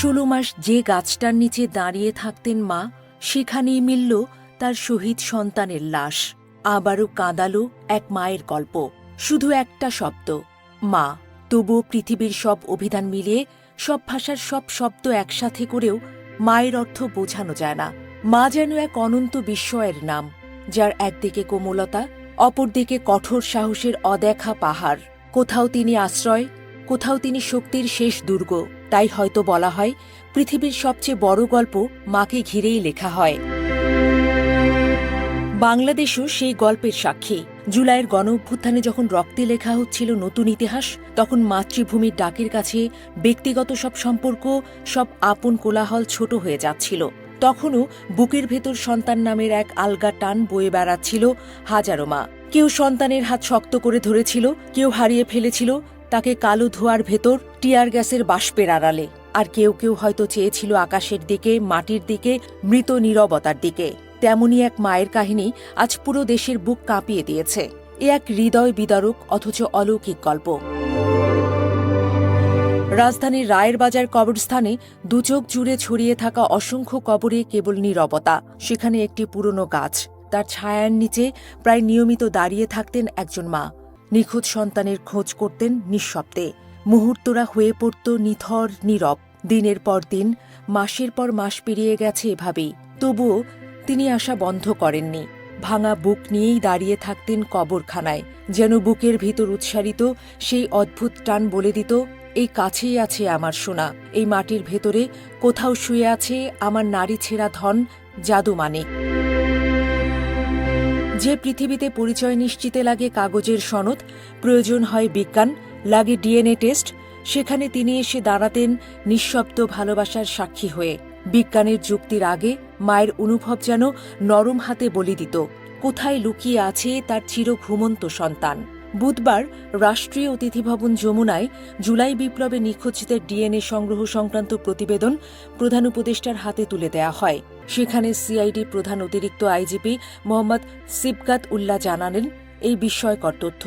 16 মাস যে গাছটার নিচে দাঁড়িয়ে থাকতেন মা, সেখানেই মিলল তার শহীদ সন্তানের লাশ। আবারও কাঁদালো এক মায়ের গল্প। শুধু একটা শব্দ, মা। তবুও পৃথিবীর সব অভিধান মিলিয়ে, সব ভাষার সব শব্দ একসাথে করেও মায়ের অর্থ বোঝানো যায় না। মা যেন এক অনন্ত বিস্ময়ের নাম, যার একদিকে কোমলতা, অপরদিকে কঠোর সাহসের অদেখা পাহাড়। কোথাও তিনি আশ্রয়, কোথাও তিনি শক্তির শেষ দুর্গ। তাই হয়তো বলা হয়, পৃথিবীর সবচেয়ে বড় গল্প মাকে ঘিরেই লেখা হয়। বাংলাদেশও সেই গল্পের সাক্ষী। জুলাইয়ের গণঅভ্যুত্থানে যখন রক্তে লেখা হচ্ছিল নতুন ইতিহাস, তখন মাতৃভূমির ডাকের কাছে ব্যক্তিগত সব সম্পর্ক, সব আপন কোলাহল ছোট হয়ে যাচ্ছিল। তখনও বুকের ভেতর সন্তান নামের এক আলগা টান বয়ে বেড়াচ্ছিল হাজারো মা। কেউ সন্তানের হাত শক্ত করে ধরেছিল, কেউ হারিয়ে ফেলেছিল তাকে কালো ধোঁয়ার ভেতর টিয়ার গ্যাসের বাষ্পের আড়ালে, আর কেউ কেউ হয়তো চেয়েছিল আকাশের দিকে, মাটির দিকে, মৃত নীরবতার দিকে। তেমনই এক মায়ের কাহিনী আজ পুরো দেশের বুক কাঁপিয়ে দিয়েছে। এ এক হৃদয় বিদারক অথচ অলৌকিক গল্প। রাজধানীর রায়ের বাজার কবরস্থানে দুচোখ জুড়ে ছড়িয়ে থাকা অসংখ্য কবরে কেবল নীরবতা। সেখানে একটি পুরনো গাছ, তার ছায়ার নিচে প্রায় নিয়মিত দাঁড়িয়ে থাকতেন একজন মা। নিখোঁজ সন্তানের খোঁজ করতেন নিঃশব্দে। মুহূর্তরা হয়ে পড়ত নিথর, নীরব। দিনের পর দিন, মাসের পর মাস পেরিয়ে গেছে এভাবেই। তবুও তিনি আশা বন্ধ করেননি। ভাঙা বুক নিয়েই দাঁড়িয়ে থাকতেন কবরখানায়, যেন বুকের ভিতর উৎসারিত সেই অদ্ভুত টান বলে দিত, এই কাছেই আছে আমার সোনা, এই মাটির ভেতরে কোথাও শুয়ে আছে আমার নারী ছেঁড়া ধন, জাদু মানিক। যে পৃথিবীতে পরিচয় নিশ্চিতে লাগে কাগজের সনদ, প্রয়োজন হয় বিজ্ঞান, লাগে ডিএনএ টেস্ট, সেখানে তিনি এসে দাঁড়াতেন নিঃশব্দ ভালোবাসার সাক্ষী হয়ে। বিজ্ঞানের যুক্তির আগে মায়ের অনুভব যেন নরম হাতে বলি দিত, কোথায় লুকিয়ে আছে তার চির ঘুমন্ত সন্তান। বুধবার রাষ্ট্রীয় অতিথি ভবন যমুনায় জুলাই বিপ্লবে নিখোঁজদের ডিএনএ সংগ্রহ সংক্রান্ত প্রতিবেদন প্রধান উপদেষ্টার হাতে তুলে দেয়া হয়। সেখানে সিআইডি প্রধান অতিরিক্ত আইজিপি মোহাম্মদ সিবগাত উল্লাহ জানালেন এই বিস্ময়কর তথ্য।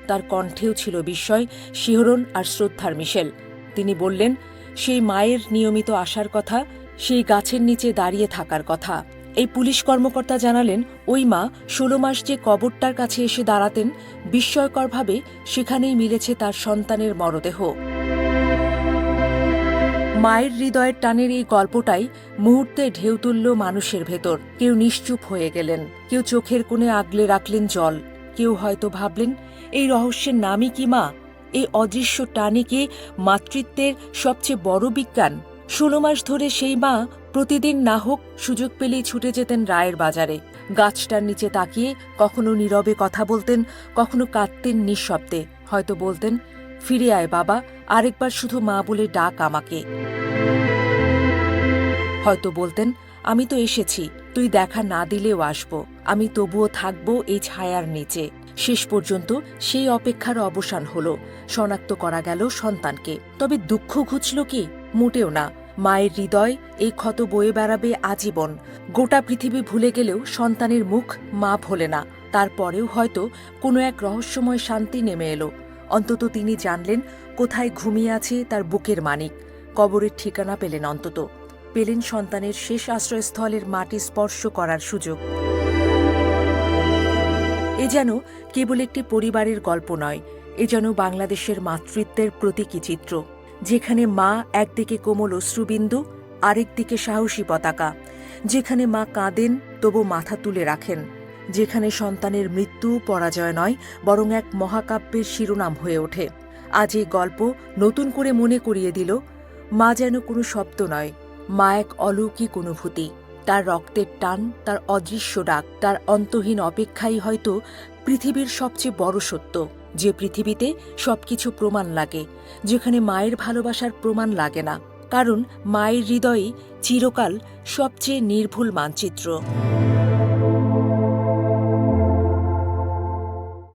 তার কণ্ঠেও ছিল বিস্ময়, শিহরণ আর শ্রদ্ধার মিশেল। তিনি বললেন, সেই মায়ের নিয়মিত আসার কথা, সেই গাছের নিচে দাঁড়িয়ে থাকার কথা। এই পুলিশ কর্মকর্তা জানালেন, ওই মা 16 মাস যে কবরটার কাছে এসে দাঁড়াতেন, বিস্ময়করভাবে সেখানেই মিলেছে তার সন্তানের মরদেহ। মায়ের হৃদয়ের টানের এই গল্পটাই মুহূর্তে ঢেউ তুলল মানুষের ভেতর। কেউ নিশ্চুপ হয়ে গেলেন, কেউ চোখের কোণে আগলে রাখলেন জল, কেউ হয়তো ভাবলেন, এই রহস্যের নামই কি মা? এই অদৃশ্য টানে কি মাতৃত্বের সবচেয়ে বড় বিজ্ঞান? 16 মাস ধরে সেই মা প্রতিদিন না হোক সুযোগ পেলেই ছুটে যেতেন রায়ের বাজারে। গাছটার নিচে তাকিয়ে কখনো নীরবে কথা বলতেন, কখনো কাঁদতেন নিঃশব্দে। হয়তো বলতেন, ফিরে আয় বাবা, আরেকবার শুধু মা বলে ডাক আমাকে। হয়তো বলতেন, আমি তো এসেছি, তুই দেখা না দিলেও আসব, আমি তবুও থাকব এই ছায়ার নিচে। শেষ পর্যন্ত সেই অপেক্ষার অবসান হল। শনাক্ত করা গেল সন্তানকে। তবে দুঃখ ঘুচল কি? মোটেও না। মায়ের হৃদয় এই ক্ষত বয়ে বেড়াবে আজীবন। গোটা পৃথিবী ভুলে গেলেও সন্তানের মুখ মা ভোলে না। তারপরেও হয়তো কোনো এক রহস্যময় শান্তি নেমে এলো। অন্তত তিনি জানলেন কোথায় ঘুমিয়ে আছে তার বুকের মানিক। কবরের ঠিকানা পেলেন, অন্তত পেলেন সন্তানের শেষ আশ্রয়স্থলের মাটি স্পর্শ করার সুযোগ। এ যেন কেবল একটি পরিবারের গল্প নয়, এ যেন বাংলাদেশের মাতৃত্বের প্রতীকী চিত্র, যেখানে মা একদিকে কোমল অশ্রুবিন্দু, আরেকদিকে সাহসী পতাকা, যেখানে মা কাঁদেন তবু মাথা তুলে রাখেন, যেখানে সন্তানের মৃত্যু পরাজয় নয় বরং এক মহাকাব্যের শিরোনাম হয়ে ওঠে। আজ এই গল্প নতুন করে মনে করিয়ে দিল, মা যেন কোনো শব্দ নয়, মা এক অলৌকিক অনুভূতি। তার রক্তের টান, তার অদৃশ্য ডাক, তার অন্তহীন অপেক্ষাই হয়তো পৃথিবীর সবচেয়ে বড় সত্য। যে পৃথিবীতে সবকিছু প্রমাণ লাগে, যেখানে মায়ের ভালোবাসার প্রমাণ লাগে না, কারণ মায়ের হৃদয়েই চিরকাল সবচেয়ে নির্ভুল মানচিত্র।